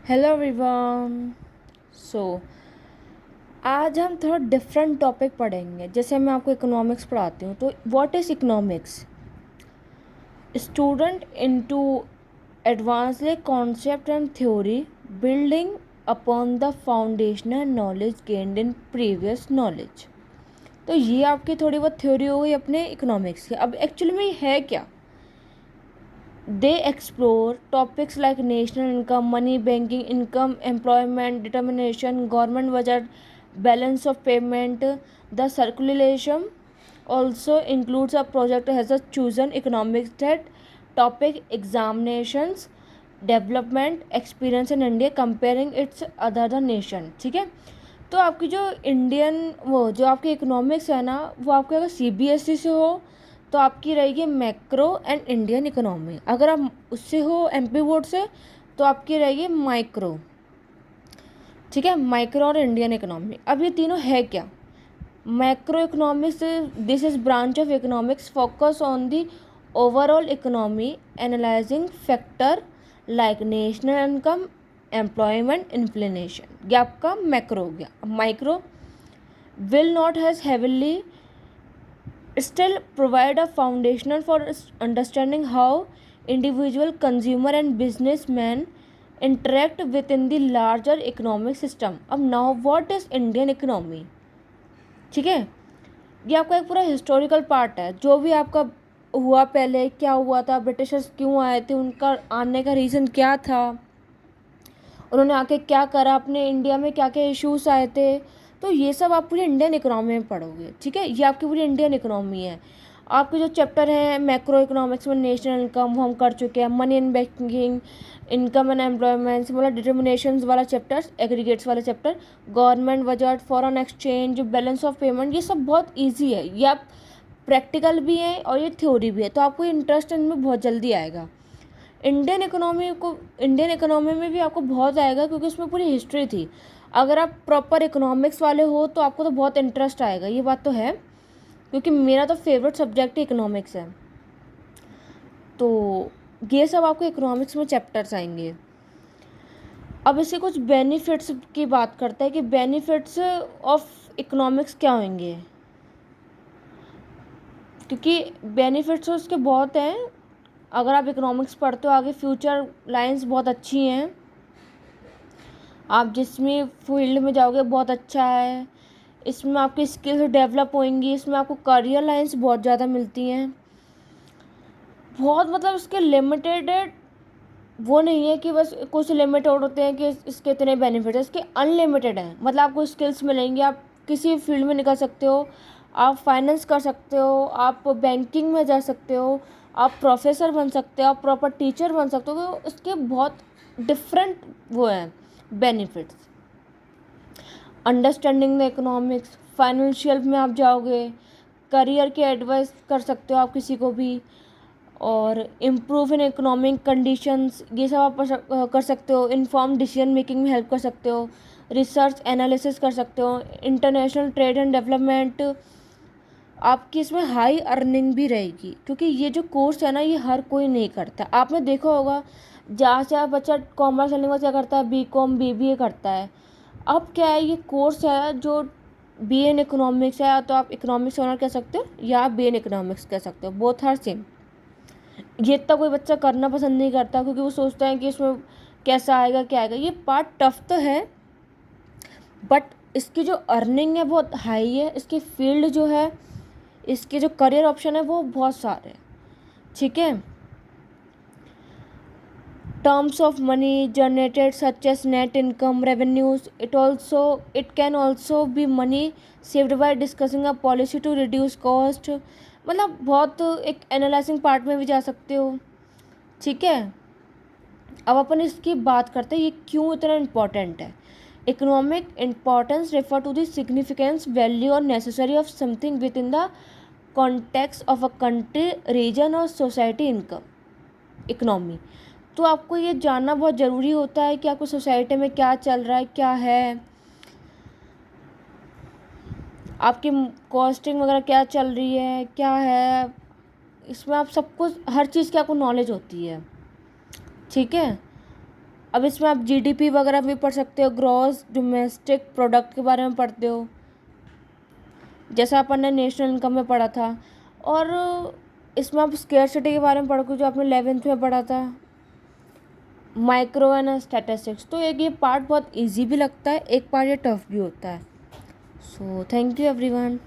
Hello everyone. सो आज हम थोड़ा डिफरेंट टॉपिक पढ़ेंगे। जैसे मैं आपको इकोनॉमिक्स पढ़ाती हूँ, तो what is economics? Student into advancedly concept and theory building upon the foundational knowledge gained in previous knowledge. तो ये आपकी थोड़ी बहुत थ्योरी हो गई अपने इकोनॉमिक्स की। अब एक्चुअली में ये है क्या? They explore topics like national income, money, banking, income, employment, determination, government budget, balance of payment. The circulation also includes a project has a chosen economic state topic examinations development experience in India comparing its other the nation। ठीक है। तो आपकी जो Indian वो जो आपकी economics है ना, वो आपके अगर सीबीएसई से हो तो आपकी रहेगी मैक्रो एंड इंडियन इकोनॉमी। अगर आप उससे हो एमपी बोर्ड से तो आपकी रहेगी माइक्रो। ठीक है, माइक्रो और इंडियन इकोनॉमी। अब ये तीनों है क्या? Macro economics, this is branch of economics focus on the overall economy analysing factor like national income employment inflation. ये आपका मैक्रो हो गया। Micro will not has heavily still provide a foundation for understanding how individual consumer and businessmen interact within the larger economic system। अब now what is Indian economy? ठीक है, ये आपका एक पूरा हिस्टोरिकल पार्ट है। जो भी आपका हुआ, पहले क्या हुआ था, ब्रिटिशर्स क्यों आए थे, उनका आने का रीज़न क्या था, उन्होंने आके क्या करा, अपने इंडिया में क्या क्या इश्यूज आए थे। तो ये सब आप पूरी इंडियन इकोनॉमी में पढ़ोगे। ठीक है, ये आपकी पूरी इंडियन इकोनॉमी है। आपके जो चैप्टर हैं मैक्रो इकोनॉमिक्स में नेशनल इनकम वो हम कर चुके हैं, money and banking, income and employment, मतलब डिटर्मिनेशंस वाला चैप्टर, एग्रीगेट्स वाला chapter, government budget, foreign exchange, balance of payment, ये सब बहुत ईजी है। ये आप प्रैक्टिकल भी है और ये थ्योरी भी है, तो आपको इंटरेस्ट इनमें बहुत जल्दी आएगा। इंडियन इकोनॉमी में भी आपको बहुत आएगा क्योंकि उसमें पूरी हिस्ट्री थी। अगर आप प्रॉपर इकोनॉमिक्स वाले हो तो आपको तो बहुत इंटरेस्ट आएगा, ये बात तो है, क्योंकि मेरा तो फेवरेट सब्जेक्ट ही इकोनॉमिक्स है। तो ये सब आपको इकोनॉमिक्स में चैप्टर्स आएंगे। अब इसके कुछ बेनिफिट्स की बात करते हैं कि बेनिफिट्स ऑफ इकोनॉमिक्स क्या होंगे, क्योंकि बेनिफिट्स उसके बहुत हैं। अगर आप इकोनॉमिक्स पढ़ते हो आगे फ्यूचर लाइंस बहुत अच्छी हैं, आप जिसमें फील्ड में जाओगे बहुत अच्छा है। इसमें आपकी स्किल्स डेवलप होंगी, इसमें आपको करियर लाइंस बहुत ज़्यादा मिलती हैं। बहुत मतलब इसके लिमिटेड वो नहीं है कि बस कुछ लिमिटेड होते हैं कि इसके इतने बेनिफिट है, इसके अनलिमिटेड हैं। मतलब आपको स्किल्स मिलेंगी, आप किसी फील्ड में निकल सकते हो, आप फाइनेंस कर सकते हो, आप बैंकिंग में जा सकते हो, आप प्रोफेसर बन सकते हो, आप प्रॉपर टीचर बन सकते हो। तो इसके बहुत डिफरेंट वो हैं benefits. Understanding the economics, financial में आप जाओगे, करियर की एडवाइस कर सकते हो आप किसी को भी, और इम्प्रूव इन इकोनॉमिक कंडीशंस, ये सब आप कर सकते हो। इन्फॉर्म डिसीजन मेकिंग में हेल्प कर सकते हो, रिसर्च एनालिसिस कर सकते हो, इंटरनेशनल ट्रेड एंड डेवलपमेंट। आपकी इसमें हाई अर्निंग भी रहेगी, क्योंकि ये जो कोर्स है ना ये हर कोई नहीं करता। आपने देखा होगा जहाँ से आप बच्चा कॉमर्स लेने के बाद क्या करता है, बीकॉम बीबीए करता है। अब क्या है, ये कोर्स है जो बी इन इकोनॉमिक्स है, तो आप इकोनॉमिक्स ऑनर कह सकते हो या आप बी इन इकोनॉमिक्स कह सकते हो, बोथ आर सेम। ये इतना कोई बच्चा करना पसंद नहीं करता क्योंकि वो सोचता है कि इसमें कैसा आएगा क्या आएगा। ये पार्ट टफ तो है, बट इसकी जो अर्निंग है बहुत हाई है, इसकी फील्ड जो है, इसके जो करियर ऑप्शन है वो बहुत सारे हैं। ठीक है, terms of money generated such as net income revenues, it can also be money saved by discussing a policy to reduce cost। मतलब बहुत एक एनालाइजिंग पार्ट में भी जा सकते हो। ठीक है, अब अपन इसकी बात करते हैं ये क्यों इतना इम्पोर्टेंट है। Economic importance refer to the significance value और necessary of something within the context of a country region और सोसाइटी इनकम इकोनॉमी। तो आपको ये जानना बहुत ज़रूरी होता है कि आपको सोसाइटी में क्या चल रहा है, क्या है, आपकी कॉस्टिंग वगैरह क्या चल रही है, क्या है। इसमें आप सब कुछ हर चीज़ की आपको नॉलेज होती है। ठीक है, अब इसमें आप जीडीपी वगैरह भी पढ़ सकते हो, ग्रॉस डोमेस्टिक प्रोडक्ट के बारे में पढ़ते हो, जैसा अपन ने नेशनल इनकम में पढ़ा था। और इसमें आप स्केर्सिटी के बारे में पढ़ोगे जो आपने 11th में पढ़ा था, माइक्रो एंड स्टैटिस्टिक्स। तो एक ये पार्ट बहुत इजी भी लगता है, एक पार्ट ये टफ भी होता है। So thank you everyone.